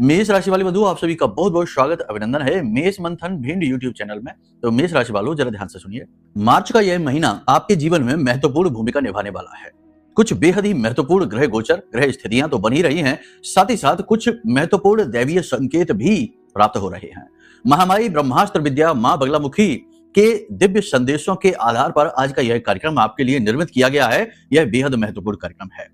मेष राशि वाले बंधु, आप सभी का बहुत बहुत स्वागत अभिनंदन है मेष मंथन भिंड यूट्यूब चैनल में। तो मेष राशि वालों, जरा ध्यान से सुनिए। मार्च का यह महीना आपके जीवन में महत्वपूर्ण भूमिका निभाने वाला है। कुछ बेहद ही महत्वपूर्ण ग्रह गोचर, ग्रह स्थितियां तो बनी रही हैं, साथ ही साथ कुछ महत्वपूर्ण दैवीय संकेत भी प्राप्त हो रहे हैं। महामाई ब्रह्मास्त्र विद्या मां बगलामुखी के दिव्य संदेशों के आधार पर आज का यह कार्यक्रम आपके लिए निर्मित किया गया है। यह बेहद महत्वपूर्ण कार्यक्रम है।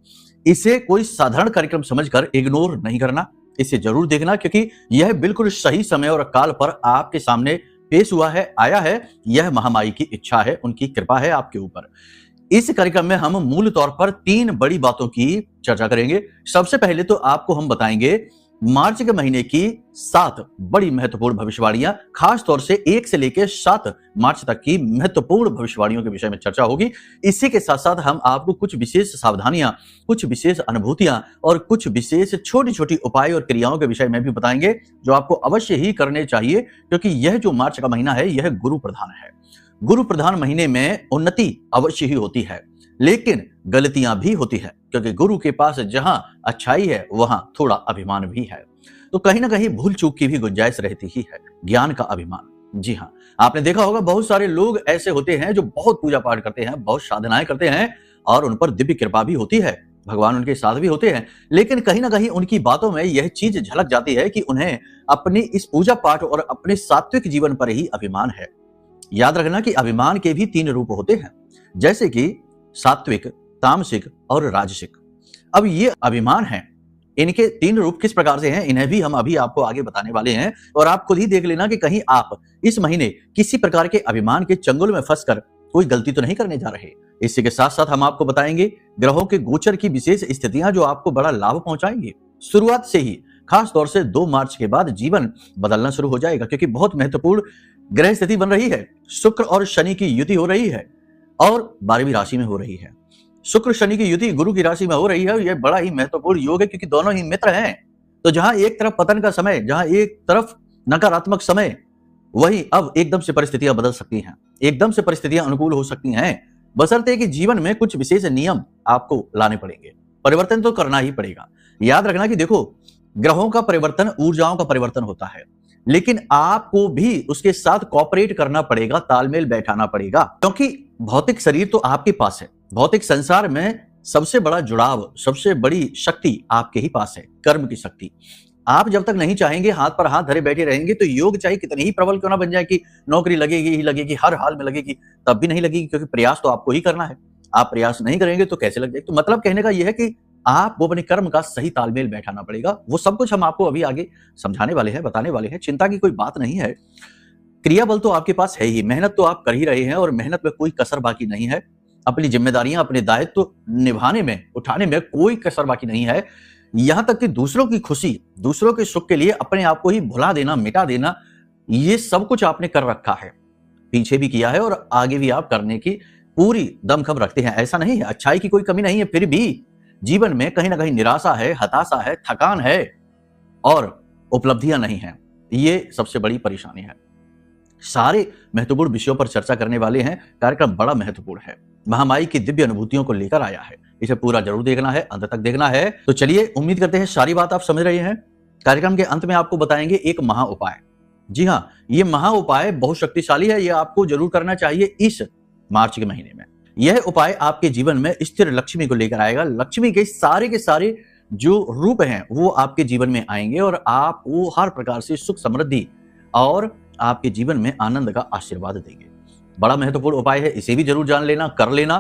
इसे कोई साधारण कार्यक्रम समझकर इग्नोर नहीं करना, इसे जरूर देखना, क्योंकि यह बिल्कुल सही समय और काल पर आपके सामने पेश हुआ है, आया है। यह महामाई की इच्छा है, उनकी कृपा है आपके ऊपर। इस कार्यक्रम में हम मूल तौर पर 3 बड़ी बातों की चर्चा करेंगे। सबसे पहले तो आपको हम बताएंगे मार्च के महीने की 7 बड़ी महत्वपूर्ण भविष्यवाणियां, खास तौर से 1 से लेकर 7 मार्च तक की महत्वपूर्ण भविष्यवाणियों के विषय में चर्चा होगी। इसी के साथ साथ हम आपको कुछ विशेष सावधानियां, कुछ विशेष अनुभूतियां और कुछ विशेष छोटी छोटी उपाय और क्रियाओं के विषय में भी बताएंगे, जो आपको अवश्य ही करने चाहिए, क्योंकि यह जो मार्च का महीना है यह गुरु प्रधान है। गुरु प्रधान महीने में उन्नति अवश्य ही होती है, लेकिन गलतियां भी होती है, क्योंकि गुरु के पास जहां अच्छाई है वहां थोड़ा अभिमान भी है। तो कहीं ना कहीं भूल चूक की भी गुंजाइश रहती ही है। ज्ञान का अभिमान, जी हाँ, आपने देखा होगा बहुत सारे लोग ऐसे होते हैं जो बहुत पूजा पाठ करते हैं, बहुत साधनाएं करते हैं और उन पर दिव्य कृपा भी होती है, भगवान उनके साथ भी होते हैं, लेकिन कहीं ना कहीं उनकी बातों में यह चीज झलक जाती है कि उन्हें अपनी इस पूजा पाठ और अपने सात्विक जीवन पर ही अभिमान है। याद रखना कि अभिमान के भी 3 रूप होते हैं, जैसे कि सात्विक, तामसिक और राजसिक। अब ये अभिमान हैं, इनके 3 रूप किस प्रकार से हैं, इन्हें भी हम अभी आपको आगे बताने वाले हैं। और आप खुद ही देख लेना कि कहीं आप इस महीने किसी प्रकार के अभिमान के चंगुल में फंसकर कोई गलती तो नहीं करने जा रहे। इसी के साथ साथ हम आपको बताएंगे ग्रहों के गोचर की विशेष स्थितियां, जो आपको बड़ा लाभ पहुंचाएंगे। शुरुआत से ही खास तौर से 2 मार्च के बाद जीवन बदलना शुरू हो जाएगा, क्योंकि बहुत महत्वपूर्ण ग्रह स्थिति बन रही है। शुक्र और शनि की युति हो रही है और 12वीं राशि में हो रही है। शुक्र शनि की युति गुरु की राशि में हो रही है। यह बड़ा ही महत्वपूर्ण योग है, क्योंकि दोनों ही मित्र हैं। तो जहां एक तरफ पतन का समय, जहां एक तरफ नकारात्मक समय, वही अब एकदम से परिस्थितियां बदल सकती हैं, एकदम से परिस्थितियां अनुकूल हो सकती हैं, बशर्ते कि जीवन में कुछ विशेष नियम आपको लाने पड़ेंगे। परिवर्तन तो करना ही पड़ेगा। याद रखना कि देखो, ग्रहों का परिवर्तन ऊर्जाओं का परिवर्तन होता है, लेकिन आपको भी उसके साथ कोऑपरेट करना पड़ेगा, तालमेल बैठाना पड़ेगा, क्योंकि भौतिक शरीर तो आपके पास है। भौतिक संसार में सबसे बड़ा जुड़ाव, सबसे बड़ी शक्ति आपके ही पास है, कर्म की शक्ति। आप जब तक नहीं चाहेंगे, हाथ पर हाथ धरे बैठे रहेंगे, तो योग चाहे कितनी ही प्रबल क्यों ना बन जाए कि नौकरी लगेगी ही लगेगी, हर हाल में लगेगी, तब भी नहीं लगेगी, क्योंकि प्रयास तो आपको ही करना है। आप प्रयास नहीं करेंगे तो कैसे लग जाएगी। तो मतलब कहने का यह है कि आपको अपने कर्म का सही तालमेल बैठाना पड़ेगा। वो सब कुछ हम आपको अभी आगे समझाने वाले हैं, बताने वाले हैं। चिंता की कोई बात नहीं है। क्रिया बल तो आपके पास है ही, मेहनत तो आप कर ही रहे हैं और मेहनत में कोई कसर बाकी नहीं है। अपनी जिम्मेदारियां, अपने दायित्व तो निभाने में, उठाने में कोई कसर बाकी नहीं है। यहां तक कि दूसरों की खुशी, दूसरों के सुख के लिए अपने आप को ही भुला देना, मिटा देना, ये सब कुछ आपने कर रखा है, पीछे भी किया है और आगे भी आप करने की पूरी दमखम रखते हैं। ऐसा नहीं है, अच्छाई की कोई कमी नहीं है, फिर भी जीवन में कहीं ना कहीं निराशा है, हताशा है, थकान है और उपलब्धियां नहीं है। ये सबसे बड़ी परेशानी है। सारे महत्वपूर्ण विषयों पर चर्चा करने वाले हैं। कार्यक्रम बड़ा महत्वपूर्ण है, महामाई की दिव्य अनुभूतियों को लेकर आया है। इसे पूरा जरूर देखना है, अंत तक देखना है। तो चलिए, उम्मीद करते हैं सारी बात आप समझ रहे हैं। कार्यक्रम के अंत में आपको बताएंगे एक महा उपाय। जी हाँ, ये महा उपाय बहुत शक्तिशाली है। यह आपको जरूर करना चाहिए इस मार्च के महीने में। यह उपाय आपके जीवन में स्थिर लक्ष्मी को लेकर आएगा। लक्ष्मी के सारे जो रूप हैं वो आपके जीवन में आएंगे और आप वो हर प्रकार से सुख समृद्धि और आपके जीवन में आनंद का आशीर्वाद देंगे। बड़ा महत्वपूर्ण उपाय है, इसे भी जरूर जान लेना, कर लेना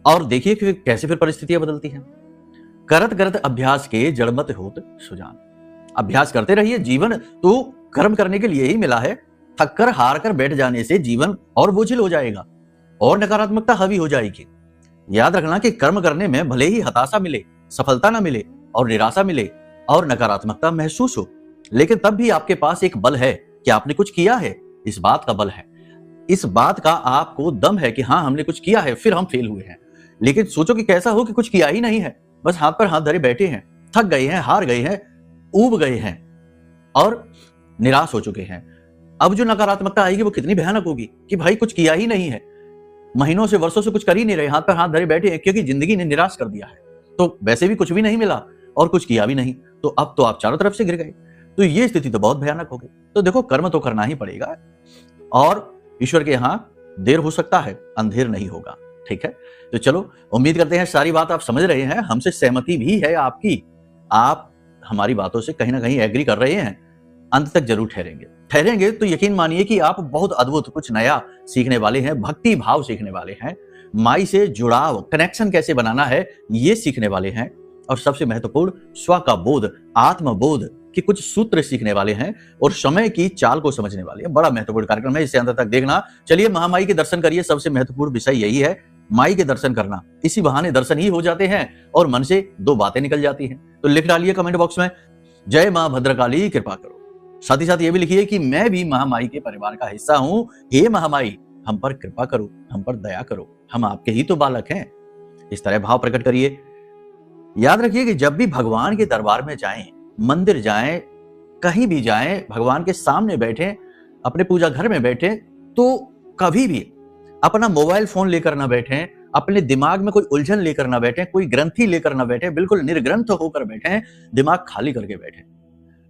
और देखिए कि कैसे फिर परिस्थितियां बदलती हैं। करत करत अभ्यास के जड़मत होत सुजान। अभ्यास करते रहिए। जीवन तो कर्म करने के लिए ही मिला है। थक कर हार कर बैठ जाने से जीवन और बोझिल हो जाएगा और नकारात्मकता हावी हो जाएगी। याद रखना कि कर्म करने में भले ही हताशा मिले, सफलता ना मिले और निराशा मिले और नकारात्मकता महसूस हो, लेकिन तब भी आपके पास एक बल है कि आपने कुछ किया है। इस बात का बल है, इस बात का आपको दम है कि हाँ, हमने कुछ किया है, फिर हम फेल हुए हैं। लेकिन सोचो कि कैसा हो कि कुछ किया ही नहीं है, बस हाथ पर हाथ धरे बैठे हैं, थक गए हैं, हार गए हैं, ऊब गए हैं और निराश हो चुके हैं। अब जो नकारात्मकता आएगी वो कितनी भयानक होगी कि भाई कुछ किया ही नहीं है, महीनों से वर्षों से कुछ कर ही नहीं रहे, हाथ पर हाथ धरे बैठे हैं, क्योंकि जिंदगी ने निराश कर दिया है। तो वैसे भी कुछ भी नहीं मिला, और कुछ किया भी नहीं, तो अब तो आप चारों तरफ से गिर गए। तो ये स्थिति तो बहुत भयानक हो गई। तो देखो, कर्म तो करना ही पड़ेगा और ईश्वर के यहाँ देर हो सकता है, अंधेर नहीं होगा। ठीक है, तो चलो, उम्मीद करते हैं सारी बात आप समझ रहे हैं, हमसे सहमति भी है आपकी, आप हमारी बातों से कहीं ना कहीं एग्री कर रहे हैं, अंत तक जरूर ठहरेंगे तो यकीन मानिए कि आप बहुत अद्भुत कुछ नया सीखने वाले हैं, भक्ति भाव सीखने वाले हैं, माई से जुड़ाव, कनेक्शन कैसे बनाना है ये सीखने वाले हैं, और सबसे महत्वपूर्ण स्व का बोध, आत्मबोध के कुछ सूत्र सीखने वाले हैं, और समय की चाल को समझने वाले हैं। बड़ा महत्वपूर्ण कार्यक्रम है, इसे अंत तक देखना। चलिए, महामाई के दर्शन करिए, सबसे महत्वपूर्ण विषय यही है, माई के दर्शन करना। इसी बहाने दर्शन ही हो जाते हैं और मन से दो बातें निकल जाती हैं। तो लिख डालिए कमेंट बॉक्स में, जय मां भद्रकाली कृपा करो। साथ ही साथ ये भी लिखिए कि मैं भी महामाई के परिवार का हिस्सा हूं। हे महामाई, हम पर कृपा करो, हम पर दया करो, हम आपके ही तो बालक हैं। इस तरह भाव प्रकट करिए। याद रखिए कि जब भी भगवान के दरबार में जाएं, मंदिर जाएं, कहीं भी जाएं, भगवान के सामने बैठे, अपने पूजा घर में बैठे, तो कभी भी अपना मोबाइल फोन लेकर ना बैठे, अपने दिमाग में कोई उलझन लेकर ना बैठे, कोई ग्रंथि लेकर ना बैठे, बिल्कुल निर्ग्रंथ होकर बैठे, दिमाग खाली करके बैठे।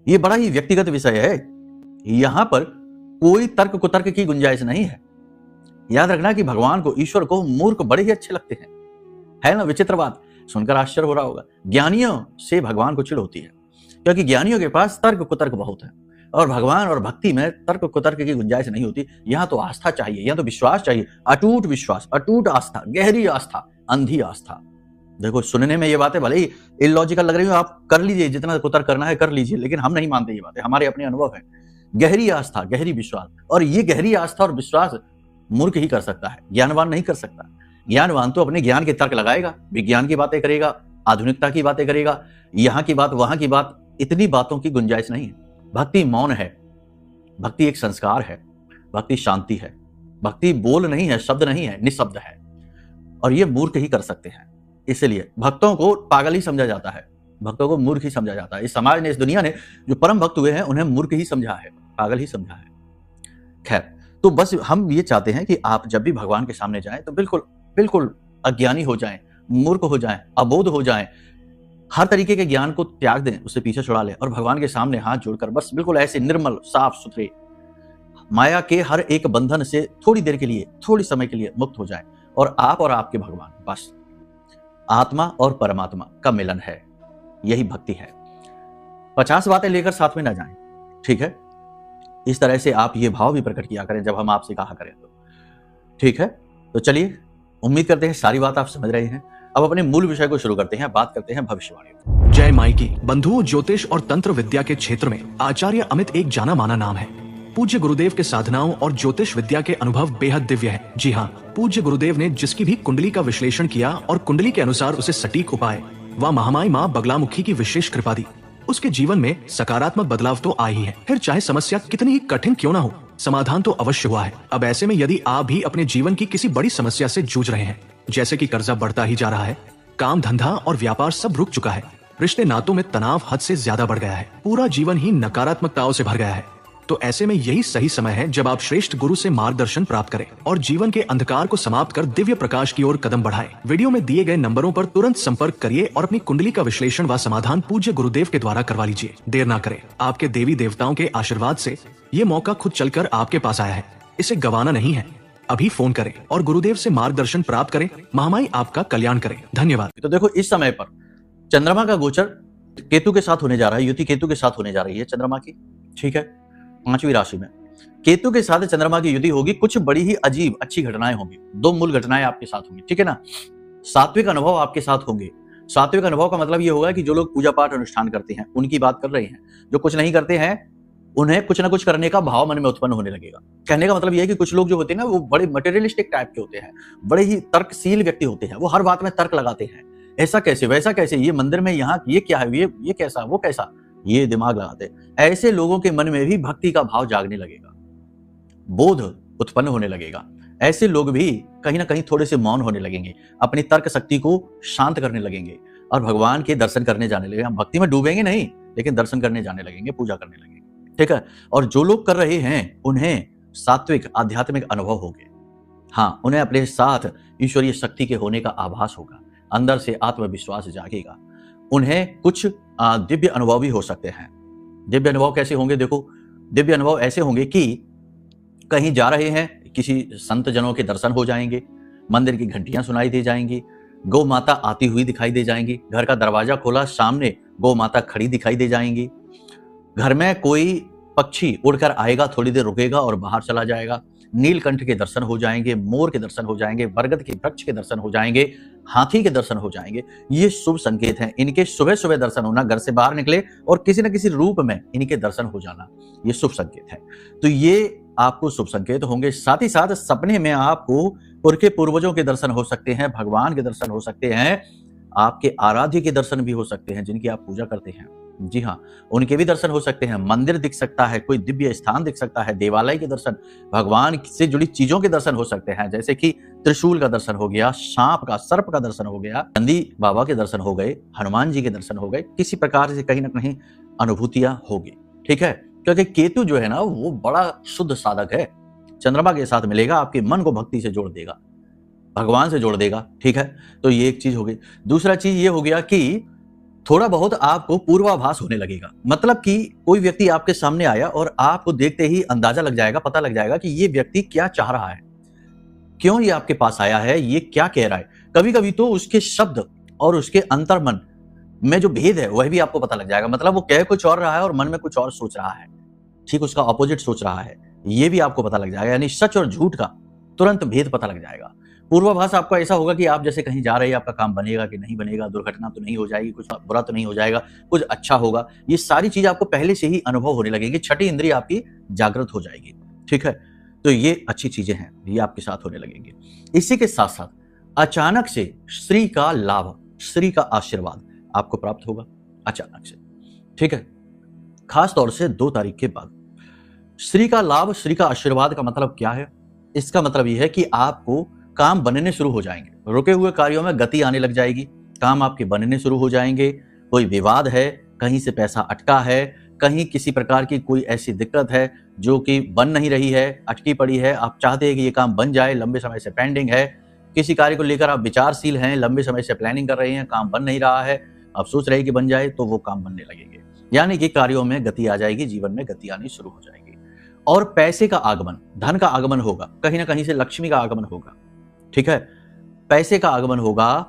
ये बड़ा ही व्यक्तिगत विषय है, यहां पर कोई तर्क कुतर्क की गुंजाइश नहीं है। याद रखना कि भगवान को, ईश्वर को मूर्ख बड़े ही अच्छे लगते हैं, है ना? विचित्र बात, सुनकर आश्चर्य हो रहा होगा। ज्ञानियों से भगवान को चिढ़ होती है, क्योंकि ज्ञानियों के पास तर्क कुतर्क बहुत है, और भगवान और भक्ति में तर्क कुतर्क की गुंजाइश नहीं होती। यहां तो आस्था चाहिए, यहां तो विश्वास चाहिए, अटूट विश्वास, अटूट आस्था, गहरी आस्था, अंधी आस्था। देखो, सुनने में ये बातें भले ही इलॉजिकल लग रही हो, आप कर लीजिए, जितना कुतर्क करना है कर लीजिए, लेकिन हम नहीं मानते ये बातें, हमारे अपने अनुभव है। गहरी आस्था, गहरी विश्वास, और ये गहरी आस्था और विश्वास मूर्ख ही कर सकता है, ज्ञानवान नहीं कर सकता। ज्ञानवान तो अपने ज्ञान के तर्क लगाएगा, विज्ञान की बातें करेगा, आधुनिकता की बातें करेगा, यहाँ की बात वहां की बात, इतनी बातों की गुंजाइश नहीं है। भक्ति मौन है, भक्ति एक संस्कार है, भक्ति शांति है, भक्ति बोल नहीं है, शब्द नहीं है, निशब्द है, और ये मूर्ख ही कर सकते हैं। इसलिए भक्तों को पागल ही समझा जाता है, भक्तों को मूर्ख ही समझा जाता है। इस समाज ने, इस दुनिया ने जो परम भक्त हुए हैं उन्हें मूर्ख ही समझा है, पागल ही समझा है। खैर, तो बस हम ये चाहते हैं कि आप जब भी भगवान के सामने जाएं तो बिल्कुल बिल्कुल अज्ञानी हो जाएं, मूर्ख हो जाएं, अबोध हो जाएं, हर तरीके के ज्ञान को त्याग दें, उससे पीछे छुड़ा लें, और भगवान के सामने हाथ जोड़कर बस बिल्कुल ऐसे निर्मल, साफ सुथरे, माया के हर एक बंधन से थोड़ी देर के लिए, थोड़ी समय के लिए मुक्त हो जाएं, और आप और आपके भगवान, बस आत्मा और परमात्मा का मिलन है, यही भक्ति है। 50 बातें लेकर साथ में ना जाएं, ठीक है? इस तरह से आप ये भाव भी प्रकट किया करें जब हम आपसे कहा करें तो, ठीक है? तो चलिए, उम्मीद करते हैं सारी बात आप समझ रहे हैं। अब अपने मूल विषय को शुरू करते हैं, बात करते हैं भविष्यवाणी। जय माई की। बंधुओं, ज्योतिष और तंत्र विद्या के क्षेत्र में आचार्य अमित एक जाना माना नाम है। पूज्य गुरुदेव के साधनाओं और ज्योतिष विद्या के अनुभव बेहद दिव्य है। जी हाँ, पूज्य गुरुदेव ने जिसकी भी कुंडली का विश्लेषण किया और कुंडली के अनुसार उसे सटीक उपाय व महामाई माँ बगलामुखी की विशेष कृपा दी, उसके जीवन में सकारात्मक बदलाव तो आ ही है। फिर चाहे समस्या कितनी ही कठिन क्यों ना हो, समाधान तो अवश्य हुआ है। अब ऐसे में यदि आप भी अपने जीवन की किसी बड़ी समस्या से जूझ रहे हैं, जैसे कि कर्जा बढ़ता ही जा रहा है, काम धंधा और व्यापार सब रुक चुका है, रिश्ते नातों में तनाव हद से ज्यादा बढ़ गया है, पूरा जीवन ही नकारात्मकताओं से भर गया है, तो ऐसे में यही सही समय है जब आप श्रेष्ठ गुरु से मार्गदर्शन प्राप्त करें और जीवन के अंधकार को समाप्त कर दिव्य प्रकाश की ओर कदम बढ़ाएं। वीडियो में दिए गए नंबरों पर तुरंत संपर्क करिए और अपनी कुंडली का विश्लेषण व समाधान पूज्य गुरुदेव के द्वारा करवा लीजिए। देर ना करें, आपके देवी देवताओं के आशीर्वाद से ये मौका खुद चलकर आपके पास आया है, इसे गंवाना नहीं है। अभी फोन करें और गुरुदेव से मार्गदर्शन प्राप्त करें। महामाई आपका कल्याण करें। धन्यवाद। तो देखो, इस समय पर चंद्रमा का गोचर केतु के साथ होने जा रहा है, युति केतु के साथ होने जा रही है चंद्रमा की, ठीक है, 5वीं राशि में केतु के साथ चंद्रमा की युति होगी। कुछ बड़ी ही अजीब अच्छी घटनाएं होंगी, 2 मूल घटनाएं आपके साथ होंगी, ठीक है ना। सात्विक अनुभव आपके साथ होंगे। सात्विक अनुभव का मतलब ये होगा कि जो लोग पूजा पाठ अनुष्ठान करते हैं उनकी बात कर रहे हैं, जो कुछ नहीं करते हैं उन्हें कुछ ना कुछ करने का भाव मन में उत्पन्न होने लगेगा। कहने का मतलब यह है कि कुछ लोग जो होते हैं ना, वो बड़े मटेरियलिस्टिक टाइप के होते हैं, बड़े ही तर्कशील व्यक्ति होते हैं, वो हर बात में तर्क लगाते हैं, ऐसा कैसे, वैसा कैसे, ये मंदिर में यहाँ ये क्या है, ये कैसा, वो कैसा, ये दिमाग लगाते। ऐसे लोगों के मन में भी भक्ति का भाव जागने लगेगा, बोध उत्पन्न होने लगेगा। ऐसे लोग भी कहीं ना कहीं थोड़े से मौन होने लगेंगे, अपनी तर्क शक्ति को शांत करने लगेंगे और भगवान के दर्शन करने जाने लगेंगे। हम भक्ति में डूबेंगे नहीं, लेकिन दर्शन करने जाने लगेंगे, पूजा करने लगेंगे, ठीक है। और जो लोग कर रहे हैं उन्हें सात्विक आध्यात्मिक अनुभव होंगे। हाँ, उन्हें अपने साथ ईश्वरीय शक्ति के होने का आभास होगा, अंदर से आत्मविश्वास जागेगा उन्हें कुछ दिव्य अनुभव भी हो सकते हैं। दिव्य अनुभव कैसे होंगे? देखो, दिव्य अनुभव ऐसे होंगे कि कहीं जा रहे हैं, किसी संत जनों के दर्शन हो जाएंगे, मंदिर की घंटियां सुनाई दे जाएंगी, गौ माता आती हुई दिखाई दे जाएंगी, घर का दरवाजा खोला, सामने गौ माता खड़ी दिखाई दे जाएंगी, घर में कोई पक्षी उड़कर आएगा, थोड़ी देर रुकेगा और बाहर चला जाएगा, नीलकंठ के दर्शन हो जाएंगे, मोर के दर्शन हो जाएंगे, बरगद के वृक्ष के दर्शन हो जाएंगे, हाथी के दर्शन हो जाएंगे। ये शुभ संकेत हैं। इनके सुबह सुबह दर्शन होना, घर से बाहर निकले और किसी न किसी रूप में इनके दर्शन हो जाना, ये शुभ संकेत है। तो ये आपको शुभ संकेत होंगे। साथ ही साथ सपने में आपको पुरखे पूर्वजों के दर्शन हो सकते हैं, भगवान के दर्शन हो सकते हैं, आपके आराध्य के दर्शन भी हो सकते हैं, जिनकी आप पूजा करते हैं। जी हाँ, उनके भी दर्शन हो सकते हैं। मंदिर दिख सकता है, कोई दिव्य स्थान दिख सकता है, देवालय के दर्शन, भगवान से जुड़ी चीजों के दर्शन हो सकते हैं, जैसे कि त्रिशूल का दर्शन हो गया, सांप का, सर्प का दर्शन हो गया, नंदी बाबा के दर्शन हो गए, हनुमान जी के दर्शन हो गए। किसी प्रकार से कहीं ना कहीं अनुभूतियां होगी। ठीक है, क्योंकि केतु जो है ना, वो बड़ा शुद्ध साधक है। चंद्रमा के साथ मिलेगा, आपके मन को भक्ति से जोड़ देगा, भगवान से जोड़ देगा। ठीक है, तो ये एक चीज हो गई। दूसरा चीज ये हो गया कि थोड़ा बहुत आपको पूर्वाभास होने लगेगा। मतलब कि कोई व्यक्ति आपके सामने आया और आपको देखते ही अंदाजा लग जाएगा, पता लग जाएगा कि ये व्यक्ति क्या चाह रहा है, क्यों ये आपके पास आया है, ये क्या कह रहा है। कभी कभी तो उसके शब्द और उसके अंतर्मन में जो भेद है वह भी आपको पता लग जाएगा। मतलब वो कह कुछ और रहा है और मन में कुछ और सोच रहा है, ठीक उसका ऑपोजिट सोच रहा है, ये भी आपको पता लग जाएगा। यानी सच और झूठ का तुरंत भेद पता लग जाएगा। पूर्वाभास आपका ऐसा होगा कि आप जैसे कहीं जा रहे हैं, आपका काम बनेगा कि नहीं बनेगा, दुर्घटना तो नहीं हो जाएगी, कुछ बुरा तो नहीं हो जाएगा, कुछ अच्छा होगा, ये सारी चीज आपको पहले से ही अनुभव होने लगेगी। छठी इंद्रिय आपकी जागृत हो जाएगी। ठीक है, तो ये अच्छी चीजें हैं, ये आपके साथ होने लगेंगे। इसी के साथ साथ अचानक से श्री का लाभ, श्री का आशीर्वाद आपको प्राप्त होगा अचानक से। ठीक है, खास तौर से 2 तारीख के बाद श्री का लाभ, श्री का आशीर्वाद का मतलब क्या है? इसका मतलब यह है कि आपको काम बनने शुरू हो जाएंगे, रुके हुए कार्यों में गति आने लग जाएगी, काम आपके बनने शुरू हो जाएंगे। कोई विवाद है, कहीं से पैसा अटका है, कहीं किसी प्रकार की कोई ऐसी दिक्कत है जो कि बन नहीं रही है, अटकी पड़ी है, आप चाहते हैं कि ये काम बन जाए, लंबे समय से पेंडिंग है, किसी कार्य को लेकर आप विचारशील हैं, लंबे समय से प्लानिंग कर रहे हैं, काम बन नहीं रहा है, आप सोच रहे हैं कि बन जाए, तो वो काम बनने लगेंगे। यानी कि कार्यों में गति आ जाएगी, जीवन में गति आनी शुरू हो जाएगी। और पैसे का आगमन, धन का आगमन होगा, कहीं ना कहीं से लक्ष्मी का आगमन होगा। ठीक है, पैसे का आगमन होगा।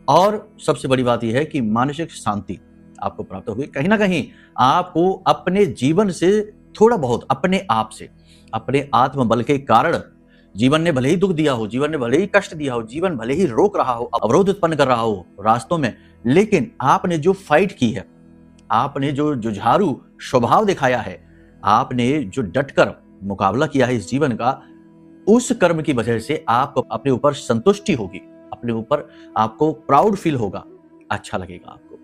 और सबसे बड़ी बात यह है कि मानसिक शांति आपको प्राप्त होगी। कहीं ना कहीं आपको अपने जीवन से थोड़ा बहुत, अपने आप से, अपने आत्मबल के कारण, जीवन ने भले ही दुख दिया हो, जीवन ने भले ही कष्ट दिया हो, जीवन भले ही रोक रहा हो, अवरोध उत्पन्न कर रहा हो रास्तों में, लेकिन आपने जो फाइट की है, आपने जो जुझारू स्वभाव दिखाया है, आपने जो डटकर मुकाबला किया है इस जीवन का, उस कर्म की वजह से आपको अपने ऊपर संतुष्टि होगी, अपने ऊपर आपको प्राउड फील होगा, अच्छा लगेगा आपको,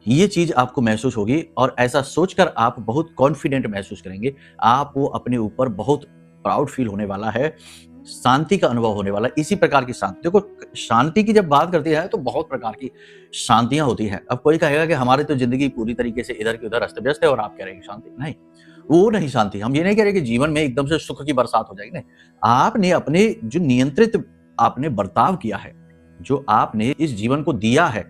ये चीज आपको महसूस होगी। और ऐसा सोचकर आप बहुत कॉन्फिडेंट महसूस करेंगे, आपको अपने ऊपर बहुत प्राउड फील होने वाला है, शांति का अनुभव होने वाला है। इसी प्रकार की शांति, देखो शांति की जब बात करती है तो बहुत प्रकार की शांतियां होती हैं। अब कोई कहेगा कि हमारी तो जिंदगी पूरी तरीके से इधर की उधर अस्त व्यस्त है और आप कह रहे हैं शांति, नहीं, वो नहीं शांति। हम ये नहीं कह रहे कि जीवन में एकदम से सुख की बरसात हो जाएगी, नहीं। आपने अपने जो नियंत्रित आपने बर्ताव किया है, जो आपने इस जीवन को दिया है,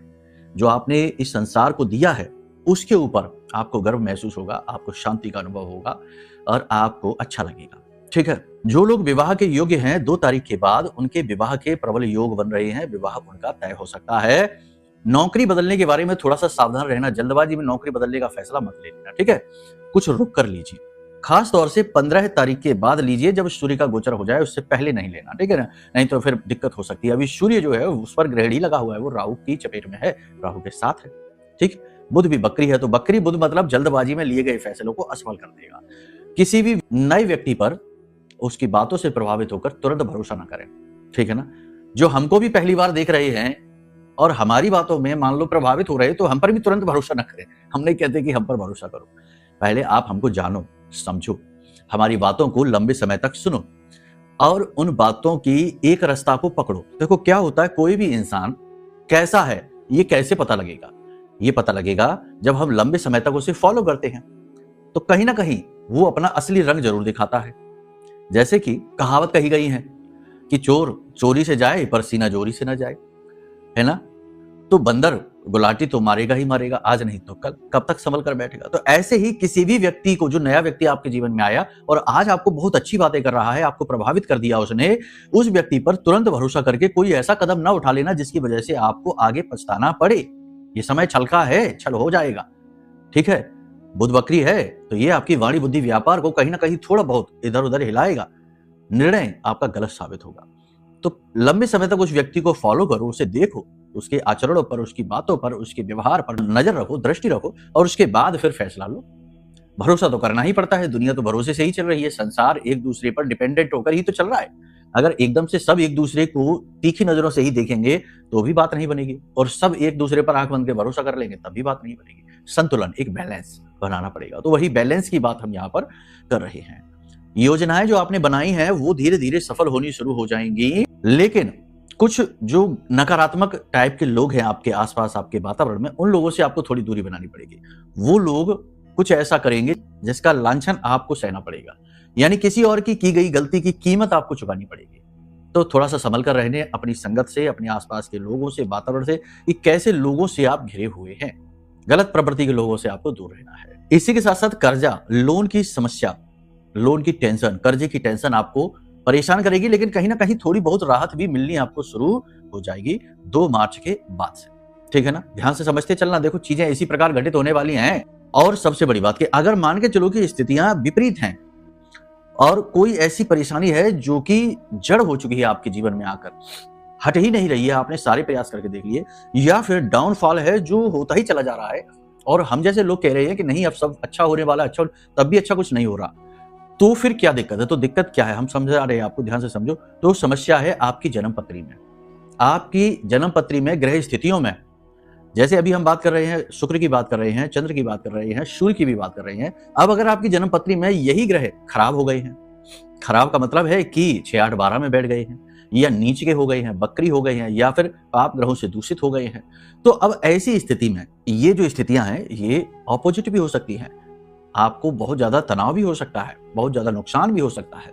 जो आपने इस संसार को दिया है, उसके ऊपर आपको गर्व महसूस होगा, आपको शांति का अनुभव होगा और आपको अच्छा लगेगा। ठीक है, जो लोग विवाह के योग्य हैं 2 तारीख के बाद, उनके विवाह के प्रबल योग बन रहे हैं, विवाह उनका तय हो सकता है। नौकरी बदलने के बारे में थोड़ा सा सावधान रहना, जल्दबाजी में नौकरी बदलने का फैसला मत ले लेना। ठीक है, कुछ रुक कर लीजिए, खास तौर से 15 तारीख के बाद लीजिए, जब सूर्य का गोचर हो जाए, उससे पहले नहीं लेना। ठीक है ना, नहीं तो फिर दिक्कत हो सकती है। अभी सूर्य जो है उस पर ग्रहणी लगा हुआ है, वो राहु की चपेट में है, राहु के साथ है। ठीक, बुध भी बकरी है, तो बकरी बुध मतलब जल्दबाजी में लिए गए फैसलों को असफल कर देगा। किसी भी नए व्यक्ति पर उसकी बातों से प्रभावित होकर तुरंत भरोसा ना करें। ठीक है ना, जो हमको भी पहली बार देख रहे हैं और हमारी बातों में मान लो प्रभावित हो रहे, तो हम पर भी तुरंत भरोसा ना करें। हम नहीं कहते कि हम पर भरोसा करो, पहले आप हमको जानो, समझो, हमारी बातों को लंबे समय तक सुनो और उन बातों की एक रास्ता को पकड़ो। देखो क्या होता है, कोई भी इंसान कैसा है ये कैसे पता लगेगा? ये पता लगेगा जब हम लंबे समय तक उसे फॉलो करते हैं, तो कहीं ना कहीं वो अपना असली रंग जरूर दिखाता है। जैसे कि कहावत कही गई है कि चोर चोरी से जाए पर सीना जोरी से ना जाए, है ना। तो बंदर गुलाटी तो मारेगा ही मारेगा, आज नहीं तो कल, कब तक संभल कर बैठेगा। तो ऐसे ही किसी भी व्यक्ति को, जो नया व्यक्ति आपके जीवन में आया और आज आपको बहुत अच्छी बातें कर रहा है, आपको प्रभावित कर दिया उसने, उस व्यक्ति पर तुरंत भरोसा करके कोई ऐसा कदम ना उठा लेना जिसकी वजह से आपको आगे पछताना पड़े। ये समय छल का है, छल हो जाएगा, ठीक है। बुध वक्री है तो ये आपकी वाणी बुद्धि व्यापार को कहीं ना कहीं थोड़ा बहुत इधर उधर हिलाएगा, निर्णय आपका गलत साबित होगा। तो लंबे समय तक उस व्यक्ति को फॉलो करो, उसे देखो, उसके आचरणों पर, उसकी बातों पर, उसके व्यवहार पर नजर रखो, दृष्टि रखो और उसके बाद फिर फैसला लो। भरोसा तो करना ही पड़ता है, दुनिया तो भरोसे से ही चल रही है, संसार एक दूसरे पर डिपेंडेंट होकर ही तो चल रहा है। अगर एकदम से सब एक दूसरे को तीखी नजरों से ही देखेंगे तो भी बात नहीं बनेगी, और सब एक दूसरे पर आंख बंद के भरोसा कर लेंगे तब भी बात नहीं बनेगी। संतुलन, एक बैलेंस बनाना पड़ेगा। तो वही बैलेंस की बात हम यहाँ पर कर रहे हैं। योजनाएं जो आपने बनाई हैं वो धीरे धीरे सफल होनी शुरू हो जाएंगी, लेकिन कुछ जो नकारात्मक टाइप के लोग हैं आपके आसपास, आपके वातावरण में, उन लोगों से आपको थोड़ी दूरी बनानी पड़ेगी। वो लोग कुछ ऐसा करेंगे जिसका लांछन आपको सहना पड़ेगा, यानी किसी और की गई गलती की कीमत आपको चुकानी पड़ेगी। तो थोड़ा सा संभल कर रहने, अपनी संगत से, अपने आसपास के लोगों से, वातावरण से, कि कैसे लोगों से आप घिरे हुए हैं। गलत प्रवृत्ति के लोगों से आपको दूर रहना है। इसी के साथ साथ कर्जा, लोन की समस्या, लोन की टेंशन, कर्जे की टेंशन आपको परेशान करेगी, लेकिन कहीं ना कहीं थोड़ी बहुत राहत भी मिलनी आपको शुरू हो जाएगी 2 मार्च के बाद से, ठीक है ना। ध्यान से समझते चलना, देखो चीजें इसी प्रकार घटित होने वाली हैं। और सबसे बड़ी बात कि अगर मान के चलो कि स्थितियां विपरीत हैं और कोई ऐसी परेशानी है जो कि जड़ हो चुकी है आपके जीवन में आकर, हट ही नहीं रही है, आपने सारे प्रयास करके देख लिए, या फिर डाउनफॉल है जो होता ही चला जा रहा है और हम जैसे लोग कह रहे हैं कि नहीं अब सब अच्छा होने वाला, अच्छा, तब भी अच्छा कुछ नहीं हो रहा, तो फिर क्या दिक्कत है? तो दिक्कत क्या है हम समझा रहे हैं आपको, ध्यान से समझो। तो समस्या है आपकी जन्म पत्री में, आपकी जन्म पत्री में ग्रह स्थितियों में। जैसे अभी हम बात कर रहे हैं, शुक्र की बात कर रहे हैं, चंद्र की बात कर रहे हैं, सूर्य की भी बात कर रहे हैं। अब अगर आपकी जन्म पत्री में यही ग्रह खराब हो गए हैं, खराब का मतलब है कि 6, 8, 12 में बैठ गए हैं, या नीच के हो गए हैं, बकरी हो गए हैं, या फिर पाप ग्रहों से दूषित हो गए हैं, तो अब ऐसी स्थिति में ये जो स्थितियां हैं ये ऑपोजिट भी हो सकती हैं। आपको बहुत ज्यादा तनाव भी हो सकता है, बहुत ज्यादा नुकसान भी हो सकता है।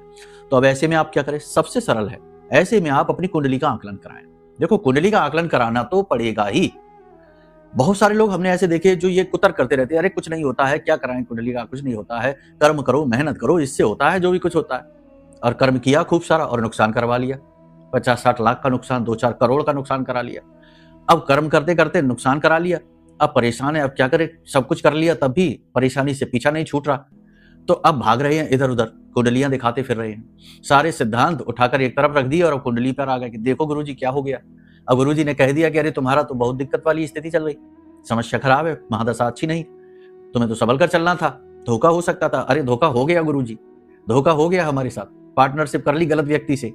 तो अब ऐसे में आप क्या करें? सबसे सरल है, ऐसे में आप अपनी कुंडली का आकलन कराएं। देखो कुंडली का आकलन कराना तो पड़ेगा ही। बहुत सारे लोग हमने ऐसे देखे जो ये कुतर्क करते रहते हैं, अरे कुछ नहीं होता है, क्या कराएं कुंडली का, कुछ नहीं होता है, कर्म करो, मेहनत करो, इससे होता है जो भी कुछ होता है। और कर्म किया खूब सारा और नुकसान करवा लिया, 50-60 लाख का नुकसान, 2-4 करोड़ का नुकसान करा लिया। अब कर्म करते करते नुकसान करा लिया, अब परेशान है, अब क्या करे, सब कुछ कर लिया तब भी परेशानी से पीछा नहीं छूट रहा। तो अब भाग रहे हैं इधर उधर, कुंडलियां दिखाते फिर रहे हैं, सारे सिद्धांत उठाकर एक तरफ रख दिए और कुंडली पर आ गए कि देखो गुरुजी क्या हो गया। अब गुरुजी ने कह दिया कि अरे तुम्हारा तो बहुत दिक्कत वाली स्थिति चल रही, समस्या खराब है, महादशा अच्छी नहीं, तुम्हें तो संभल कर चलना था, धोखा हो सकता था। अरे धोखा हो गया गुरुजी, धोखा हो गया हमारे साथ, पार्टनरशिप कर ली गलत व्यक्ति से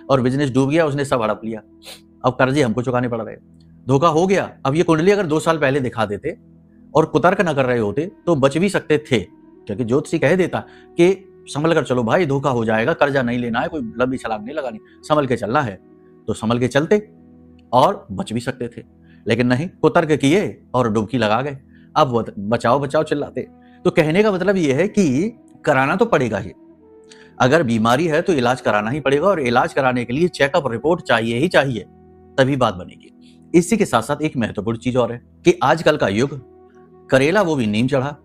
और बिजनेस डूब गया, उसने सब हड़प लिया, अब कर्जे हमको चुकाने पड़ रहे, धोखा हो गया। अब ये कुंडली अगर 2 साल पहले दिखा देते और कुतर्क न कर रहे होते तो बच भी सकते थे, क्योंकि ज्योतिषी कह देता कि संभल कर चलो भाई, धोखा हो जाएगा, कर्जा नहीं लेना है, कोई लंबी छलांग नहीं लगानी, संभल के चलना है। तो संभल के चलते और बच भी सकते थे, लेकिन नहीं, कुतर्क किए और डुबकी लगा गए। अब बचाओ बचाओ चिल्लाते। तो कहने का मतलब यह है कि कराना तो पड़ेगा ही, अगर बीमारी है तो इलाज कराना ही पड़ेगा, और इलाज कराने के लिए चेकअप रिपोर्ट चाहिए ही चाहिए, तभी बात बनेगी। इसी के साथ साथ एक महत्वपूर्ण चीज और है कि आजकल का युग, करेला वो भी नीम चढ़ा।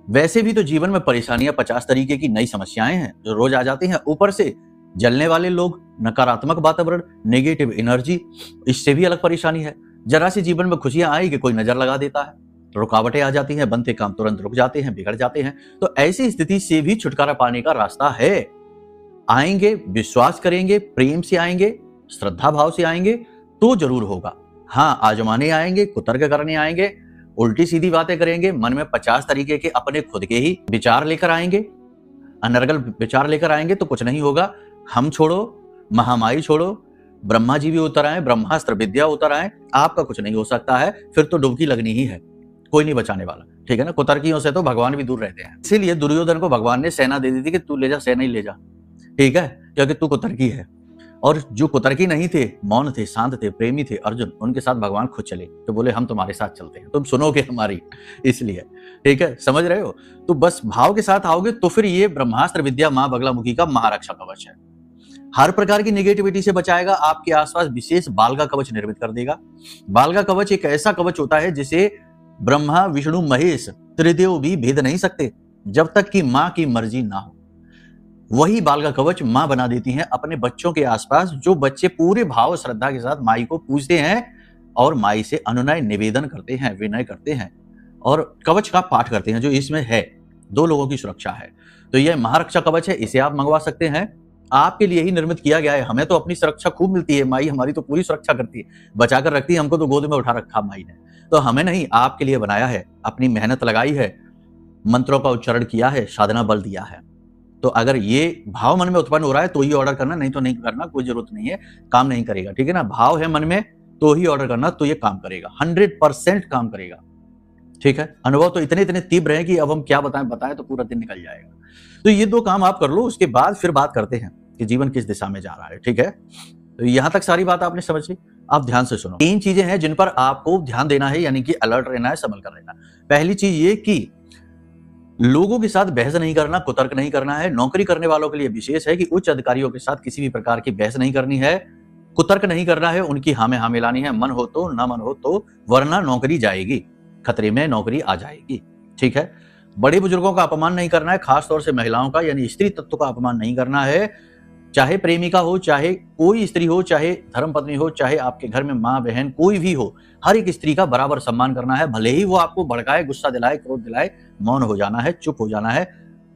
वैसे भी तो जीवन में परेशानियां 50 तरीके की नई समस्याएं हैं जो रोज आ जाती हैं, ऊपर से जलने वाले लोग, नकारात्मक वातावरण, नेगेटिव एनर्जी, इससे भी अलग परेशानी है। जरा सी जीवन में खुशियां आई कि कोई नजर लगा देता है, रुकावटें आ जाती हैं, बनते काम तुरंत रुक जाते हैं, बिगड़ जाते हैं। तो ऐसी स्थिति से भी छुटकारा पाने का रास्ता है। आएंगे, विश्वास करेंगे, प्रेम से आएंगे, श्रद्धा भाव से आएंगे तो जरूर होगा। हाँ, आजमाने आएंगे, कुतर्क करने आएंगे, उल्टी सीधी बातें करेंगे, मन में 50 तरीके के अपने खुद के ही विचार लेकर आएंगे, अनर्गल विचार लेकर आएंगे तो कुछ नहीं होगा। हम छोड़ो, महामारी छोड़ो, ब्रह्मा जी भी उतर आए, ब्रह्मास्त्र विद्या उतर आए, आपका कुछ नहीं हो सकता है, फिर तो डुबकी लगनी ही है, कोई नहीं बचाने वाला, ठीक है ना। कुतर्कियों से तो भगवान भी दूर रहते हैं। इसीलिए दुर्योधन को भगवान ने सेना दे दी थी कि तू ले जा, सेना ही ले जा, ठीक है, क्योंकि तू कुतर्की है। और जो कुतर्की नहीं थे, मौन थे, शांत थे, प्रेमी थे, अर्जुन, उनके साथ भगवान खुद चले, तो बोले हम तुम्हारे साथ चलते हैं, तुम सुनोगे हमारी, इसलिए, ठीक है, समझ रहे हो। तो बस भाव के साथ आओगे तो फिर ये ब्रह्मास्त्र विद्या मां बगलामुखी का महारक्षा कवच है। हर प्रकार की नेगेटिविटी से बचाएगा, आपके आसपास विशेष बाल का कवच निर्मित कर देगा। बाल का कवच एक ऐसा कवच होता है जिसे ब्रह्मा, विष्णु, महेश त्रिदेव भी भेद नहीं सकते जब तक कि मां की मर्जी ना हो। वही बाल का कवच मां बना देती हैं अपने बच्चों के आसपास, जो बच्चे पूरे भाव श्रद्धा के साथ माई को पूजते हैं और माई से अनुनय निवेदन करते हैं, विनय करते हैं और कवच का पाठ करते हैं, जो इसमें है। 2 लोगों की सुरक्षा है। तो यह महारक्षा कवच है, इसे आप मंगवा सकते हैं। आपके लिए ही निर्मित किया गया है। हमें तो अपनी सुरक्षा खूब मिलती है, माई हमारी तो पूरी सुरक्षा करती है, बचाकर रखती है, हमको तो गोद में उठा रखा माई ने। तो हमें नहीं, आपके लिए बनाया है, अपनी मेहनत लगाई है, मंत्रों का उच्चारण किया है, साधना बल दिया है। तो अगर ये भाव मन में उत्पन्न हो रहा है तो ही ऑर्डर करना, नहीं तो नहीं करना, कोई जरूरत नहीं है, काम नहीं करेगा। ठीक है ना, भाव है मन में तो ही ऑर्डर करना, तो ये काम करेगा, 100% काम करेगा। ठीक है, अनुभव तो इतने इतने तीव्र है कि अब हम क्या बताएं तो पूरा दिन निकल जाएगा। तो ये 2 काम आप कर लो, उसके बाद फिर बात करते हैं कि जीवन किस दिशा में जा रहा है। ठीक है, तो यहां तक सारी बात आपने समझ ली। आप ध्यान से सुनो। 3 चीजें हैं जिन पर आपको ध्यान देना है, यानी कि अलर्ट रहना है, संभल कर रहना। पहली चीज ये कि लोगों के साथ बहस नहीं करना, कुतर्क नहीं करना है। नौकरी करने वालों के लिए विशेष है कि उच्च अधिकारियों के साथ किसी भी प्रकार की बहस नहीं करनी है, कुतर्क नहीं करना है, उनकी हाँ में हाँ मिलानी है, मन हो तो, ना मन हो तो, वरना नौकरी जाएगी, खतरे में नौकरी आ जाएगी। ठीक है, बड़े बुजुर्गों का अपमान नहीं करना है, खासतौर से महिलाओं का, यानी स्त्री तत्व का अपमान नहीं करना है। चाहे प्रेमिका हो, चाहे कोई स्त्री हो, चाहे धर्मपत्नी हो, चाहे आपके घर में माँ बहन कोई भी हो, हर एक स्त्री का बराबर सम्मान करना है। भले ही वो आपको भड़काए, गुस्सा दिलाए, क्रोध दिलाए, मौन हो जाना है, चुप हो जाना है।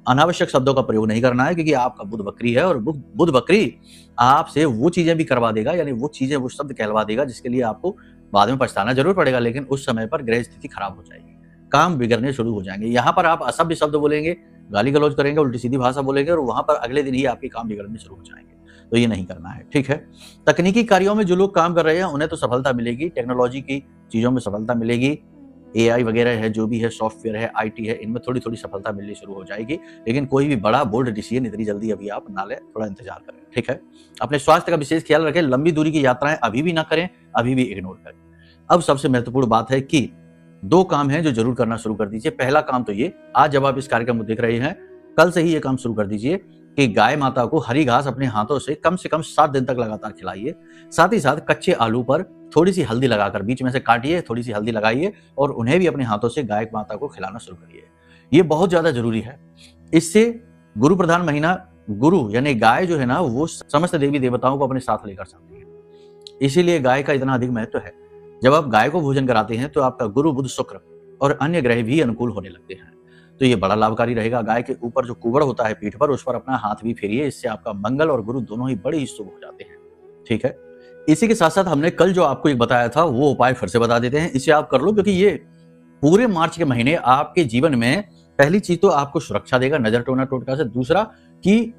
अनावश्यक शब्दों का प्रयोग नहीं करना है, क्योंकि आपका बुध बकरी है और बुध बकरी आपसे वो चीजें भी करवा देगा, यानी वो चीजें, वो शब्द कहलवा देगा जिसके लिए आपको बाद में पछताना जरूर पड़ेगा, लेकिन उस समय पर ग्रह स्थिति खराब हो जाएगी, काम बिगड़ने शुरू हो जाएंगे। यहाँ पर आप असभ्य शब्द बोलेंगे, गाली गलौज करेंगे, उल्टी सीधी भाषा बोलेंगे और वहां पर अगले दिन ही आपके काम बिगड़ने शुरू हो जाएंगे। तो ये नहीं करना है। ठीक है, तकनीकी कार्यों में जो लोग काम कर रहे हैं उन्हें तो सफलता मिलेगी, टेक्नोलॉजी की चीजों में सफलता मिलेगी, AI वगैरह है, जो भी है, सॉफ्टवेयर है, IT है, इनमें थोड़ी थोड़ी सफलता मिलनी शुरू हो जाएगी। लेकिन कोई भी बड़ा बोल्ड डिसीजन इतनी जल्दी अभी आप ना लें, थोड़ा इंतजार करें। ठीक है, अपने स्वास्थ्य का विशेष ख्याल रखें, लंबी दूरी की यात्राएं अभी भी ना करें, अभी भी इग्नोर करें। अब सबसे महत्वपूर्ण बात है कि 2 काम हैं जो जरूर करना शुरू कर दीजिए। पहला काम तो ये, आज जब आप इस कार्यक्रम को देख रहे हैं, कल से ही ये काम शुरू कर दीजिए कि गाय माता को हरी घास अपने हाथों से कम 7 दिन तक लगातार खिलाइए। साथ ही साथ कच्चे आलू पर थोड़ी सी हल्दी लगाकर बीच में से काटिए, थोड़ी सी हल्दी लगाइए और उन्हें भी अपने हाथों से गाय माता को खिलाना शुरू करिए। ये बहुत ज्यादा जरूरी है। इससे गुरु प्रधान महीना, गुरु यानी गाय जो है ना, वो समस्त देवी देवताओं को अपने साथ लेकर चलती है, इसीलिए गाय का इतना अधिक महत्व है। जब आप गाय को भोजन कराते हैं तो आपका गुरु, बुध, शुक्र और अन्य ग्रह भी अनुकूल होने लगते हैं, तो ये बड़ा लाभकारी रहेगा। गाय के ऊपर जो कुबड़ होता है पीठ पर, उस पर अपना हाथ भी फेरिए, इससे आपका मंगल और गुरु दोनों ही बड़े ही शुभ हो जाते हैं। ठीक है, इसी के साथ साथ हमने कल जो आपको एक बताया था वो उपाय फिर से बता देते हैं, इसे आप कर लो, क्योंकि ये पूरे मार्च के महीने आपके जीवन में पहली चीज तो आपको सुरक्षा देगा नजर टोना टोटका से, दूसरा कि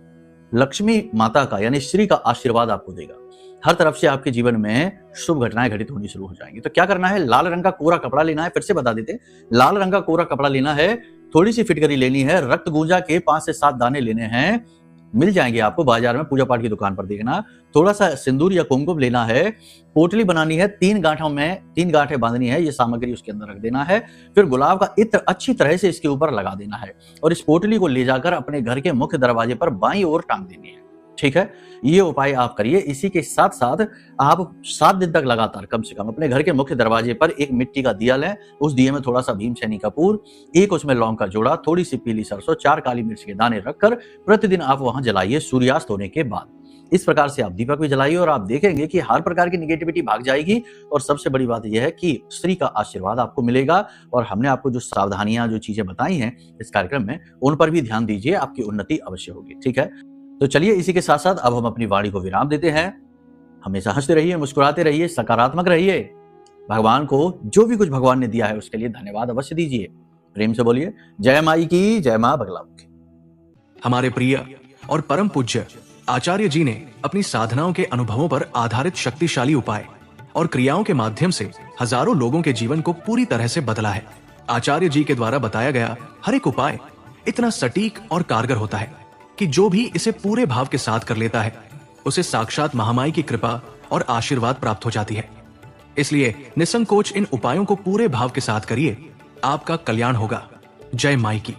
लक्ष्मी माता का यानी श्री का आशीर्वाद आपको देगा। हर तरफ से आपके जीवन में शुभ घटनाएं घटित होनी शुरू हो जाएंगी। तो क्या करना है, लाल रंग का कोरा कपड़ा लेना है, फिर से बता देते हैं, लाल रंग का कोरा कपड़ा लेना है, थोड़ी सी फिटकरी लेनी है, रक्त गूंजा के 5 से 7 दाने लेने हैं, मिल जाएंगे आपको बाजार में, पूजा पाठ की दुकान पर देखना। थोड़ा सा सिंदूर या कुमकुम लेना है, पोटली बनानी है, 3 गांठें बांधनी है, ये सामग्री उसके अंदर रख देना है। फिर गुलाब का इत्र अच्छी तरह से इसके ऊपर लगा देना है और इस पोटली को ले जाकर अपने घर के मुख्य दरवाजे पर बाईं ओर टांग देनी है। ठीक है, ये उपाय आप करिए। इसी के साथ साथ आप 7 दिन तक लगातार कम से कम अपने घर के मुख्य दरवाजे पर एक मिट्टी का दिया लें, उस दिए में थोड़ा सा भीमसेनी कपूर, एक उसमें लौंग का जोड़ा, थोड़ी सी पीली सरसों, 4 काली मिर्च के दाने रखकर प्रतिदिन आप वहां जलाइए सूर्यास्त होने के बाद। इस प्रकार से आप दीपक भी जलाइए और आप देखेंगे कि हर प्रकार की निगेटिविटी भाग जाएगी। और सबसे बड़ी बात यह है कि श्री का आशीर्वाद आपको मिलेगा। और हमने आपको जो सावधानियां, जो चीजें बताई हैं इस कार्यक्रम में, उन पर भी ध्यान दीजिए, आपकी उन्नति अवश्य होगी। ठीक है, तो चलिए इसी के साथ साथ अब हम अपनी वाणी को विराम देते हैं। हमेशा हंसते रहिए, मुस्कुराते रहिए, सकारात्मक रहिए। भगवान को जो भी कुछ भगवान ने दिया है उसके लिए धन्यवाद अवश्य दीजिए। प्रेम से बोलिए जय माई की, जय मां बगला की। हमारे प्रिय और परम पूज्य आचार्य जी ने अपनी साधनाओं के अनुभवों पर आधारित शक्तिशाली उपाय और क्रियाओं के माध्यम से हजारों लोगों के जीवन को पूरी तरह से बदला है। आचार्य जी के द्वारा बताया गया हर एक उपाय इतना सटीक और कारगर होता है कि जो भी इसे पूरे भाव के साथ कर लेता है उसे साक्षात महामाई की कृपा और आशीर्वाद प्राप्त हो जाती है। इसलिए निसंकोच इन उपायों को पूरे भाव के साथ करिए, आपका कल्याण होगा। जय माई की।